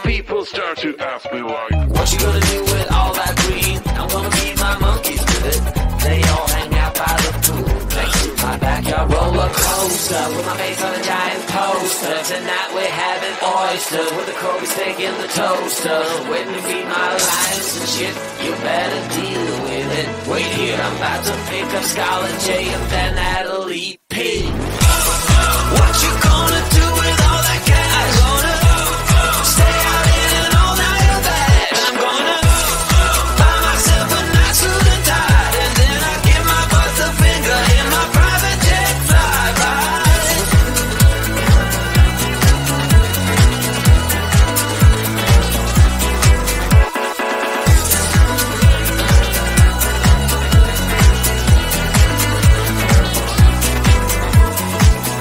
people start to ask me like, what you gonna do with all that green? I'm gonna feed my monkeys with it. They all hang out by the pool next to my backyard roller coaster with my face on a giant poster. Tonight we're having oysters with the Kobe steak in the toaster. Waiting to feed my lions and shit. You better deal with it. Wait here, I'm about to pick up Scarlet J and then Natalie P. What you gonna do with all that cash? Gonna stay out in an all-nighter bed. I'm gonna buy myself a nice suit and tie, and then I give my butt the finger in my private jet flyby.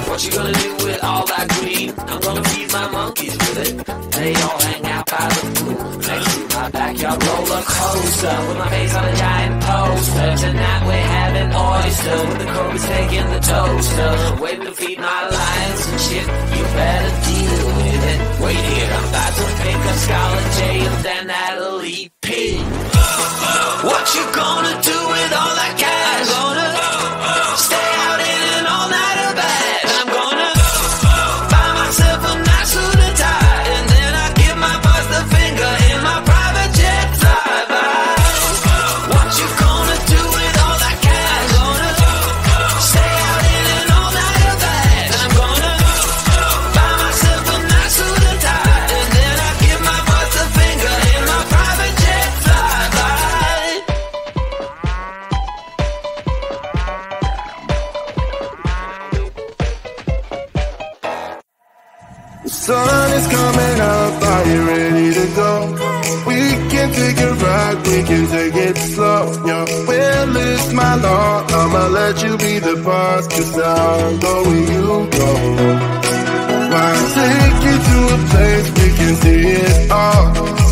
What you gonna do with all that green? I'm gonna feed my monkeys with it. They all hang out by the pool next to my backyard roller coaster with my face on a giant poster. Tonight we're having oyster with the Kobe steak in the toaster. Waiting to feed my lions and shit. You better deal with it. Wait here, I'm about to pick up Scarlet J and then Natalie P. What you gonna do with all that cash? Gonna stay out in an all-nighter bed. I'm gonna buy myself a nice suit and tie, and then I give my boss the finger in my private jet flyby. What you gonna do with all that cash? Gonna stay out in an all-nighter bed. I'm gonna buy myself a nice suit and tie, and then I give my boss the finger in my private jet flyby. The sun is coming up, are you ready to go? We can take a ride, we can take it slow. Your will is my law, I'ma let you be the boss, 'cause I'll go where you go. I'll take you to a place we can see it all.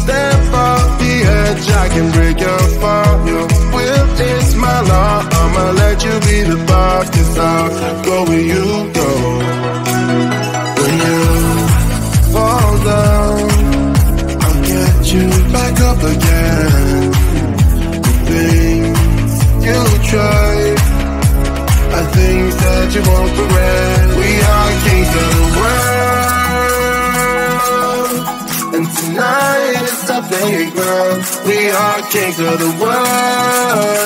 Step off the edge, I can break your fall. Your will is my law, I'ma let you be the boss, 'cause I'll go where you go. When you fall down, I'll get you back up again. The things you try are things that you won't regret. We are kings of the world, and tonight is our playground. We are kings of the world,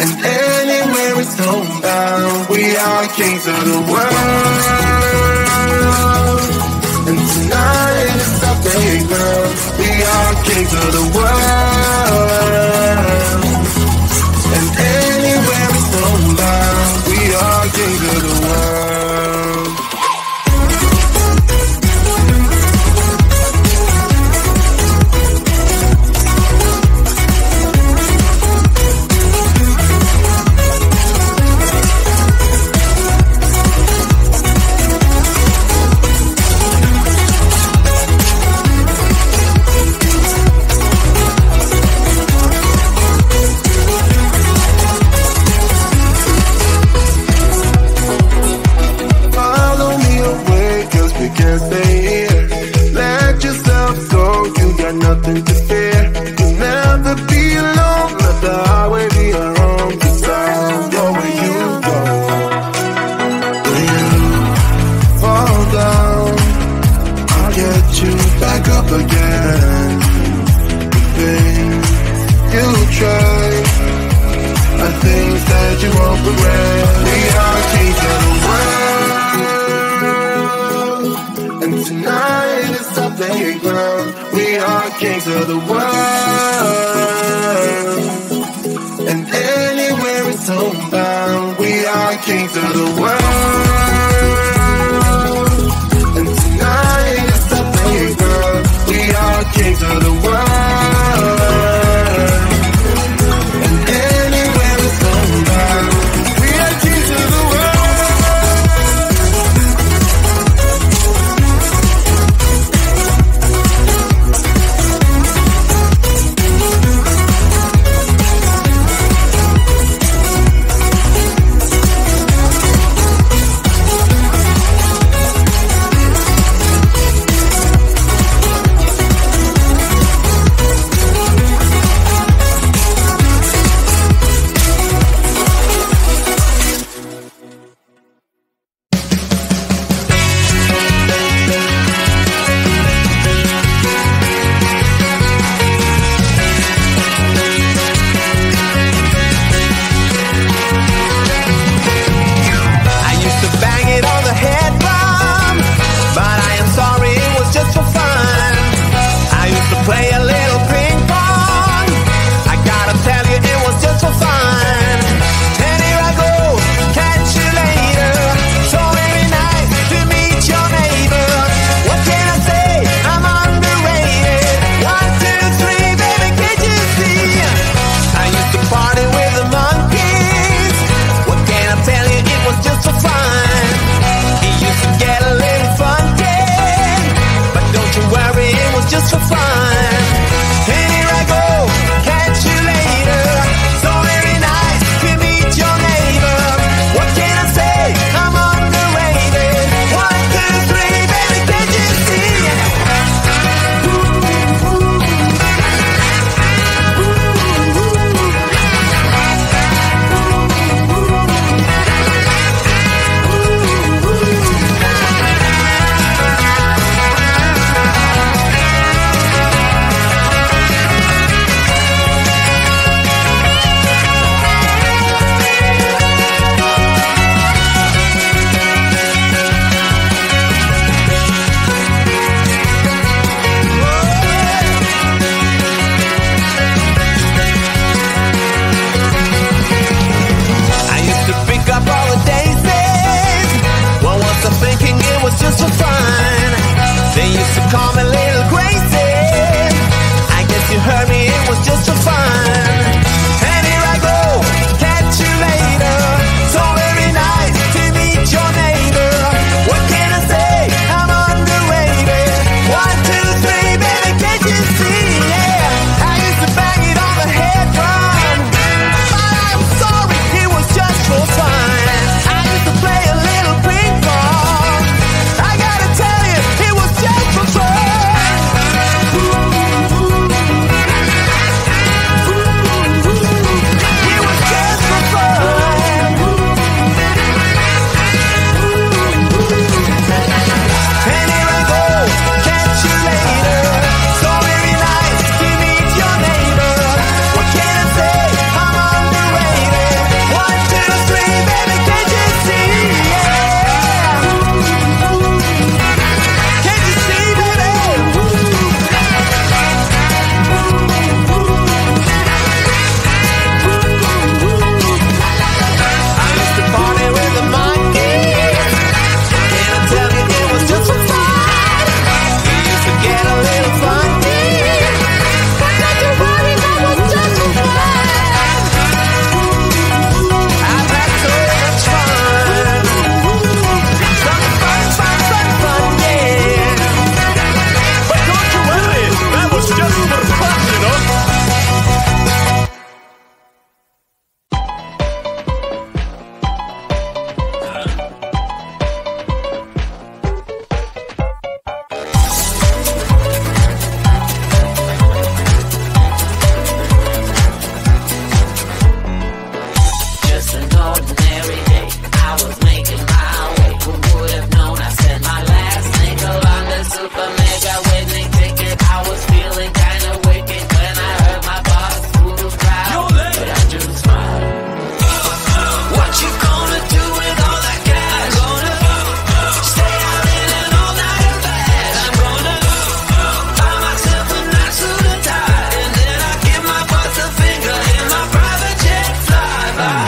and anywhere it's homebound. We are kings of the world, and tonight is our playground. We are kings of the world, and anywhere it's homebound. We are kings of the world. Can't stay here. Let yourself go, you got nothing to fear. You'll never be alone, let the highway be your home. 'Cause I'll go where you go. When you fall down, I'll get you back up again. The things you try are things that you won't regret. We are kings of the world, and tonight is our playground. We are kings of the world, and anywhere it's homebound. We are kings of the world, and tonight is our playground. We are kings of the world, and anywhere it's homebound. We are kings of the world. was just for fun. And here I go, catch you later. So very nice to meet your neighbor. What can I say? I'm underrated. 1, 2, 3, baby, can't you see? Thinking it was just for fun. They used to call me Little Gracie. I guess you heard me, it was just for fun. And here I go, catch you later. So very nice to meet your neighbor. What can I say? I'm underrated. 1, 2, 3, baby, can't you see? Yeah, I used to bang it on the head drum. But I'm sorry, it was just for fun. I used to play a little ping pong. I gotta tell you, it was just for fun. It was just for fun. And here I go, catch you later. So very nice to meet your neighbor. What can I say? I'm underrated. 1, 2, 3, baby, can't you see? Yeah. Can't you see, baby? I used to party with the monkeys. Can I tell you it was just for fun? We used to get a little funky. But not to worry, that was just for fun. I've had so much fun. Some fun, yeah. But don't you worry, that was just for fun, you know. Just an ordinary day, I was making my way. Who would have known I sent my last nickel on the super mega winning ticket? I was feeling kinda wicked when I heard my boss through the crowd, but I just smiled. What you gonna do with all that cash? Gonna stay out in an all-nighter bash. I'm gonna buy myself a nice suit and tie, and then I give my boss a finger in my private jet flyby.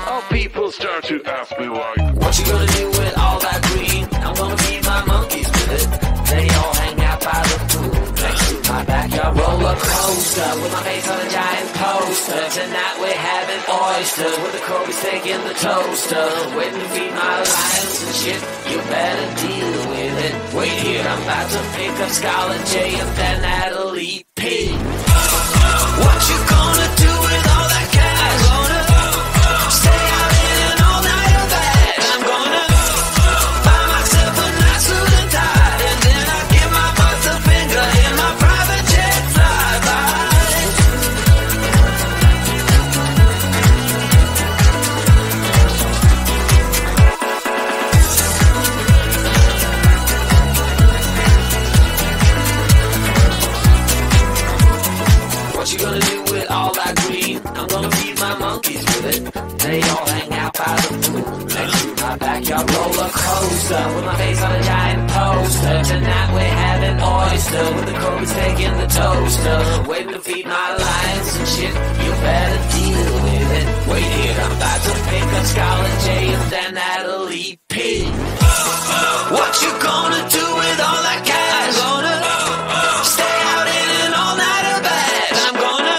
How people start to ask me why. What you gonna do with all that green? I'm gonna feed my monkeys with it. They all hang out by the pool next to my backyard roller coaster with my face on a giant poster. Tonight we're having oysters with the Kobe's taking the toaster. Waiting to feed my lions and shit. You better deal with it. Wait here, I'm about to pick up Scarlett J and then Natalie P. What you gonna do with all that cash? Gonna stay out in an all-nighter bash. I'm gonna buy myself a nice suit and tie, and then I give my boss a finger in my private jet flyby. What you gonna do with all that green? I'm gonna feed my monkeys with it. They all hang out by the pool next to my backyard roller coaster with my face on a giant poster. Tonight we're having oyster with the Kobe's taking the toaster. Waiting to feed my lions and shit. You better deal with it. Wait here, I'm about to pick up Scarlett J and then Natalie P. What you gonna do with all that cash? Gonna stay out in an all-nighter bash. I'm gonna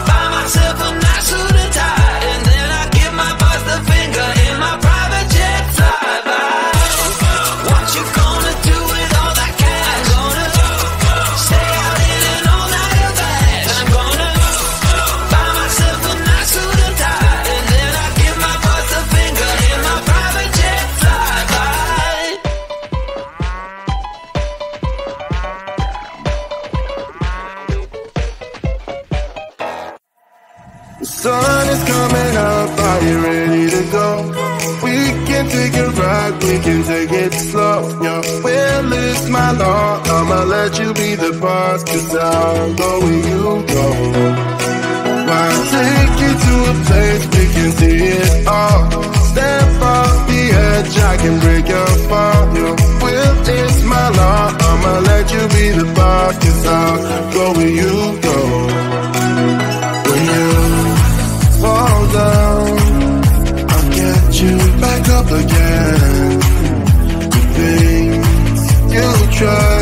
buy myself a nice suit and tie, and then I give my boss the finger in my private jet flyby. can take a ride, we can take it slow. Your will is my law, I'ma let you be the boss, cause I'll go where you go. I'll take you to a place we can see it all. Step off the edge, I can break your fall. Your will is my law, I'ma let you be the boss, cause I'll go where you go. When you fall down, I'll get you back up again. The things you try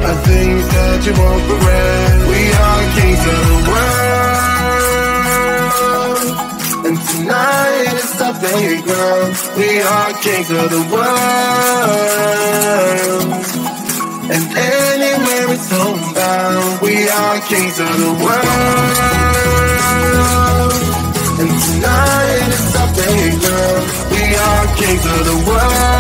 are things that you won't regret. We are kings of the world, and tonight is the playground. We are kings of the world, and anywhere it's homebound. We are kings of the world, and tonight is the playground. We are kings of the world.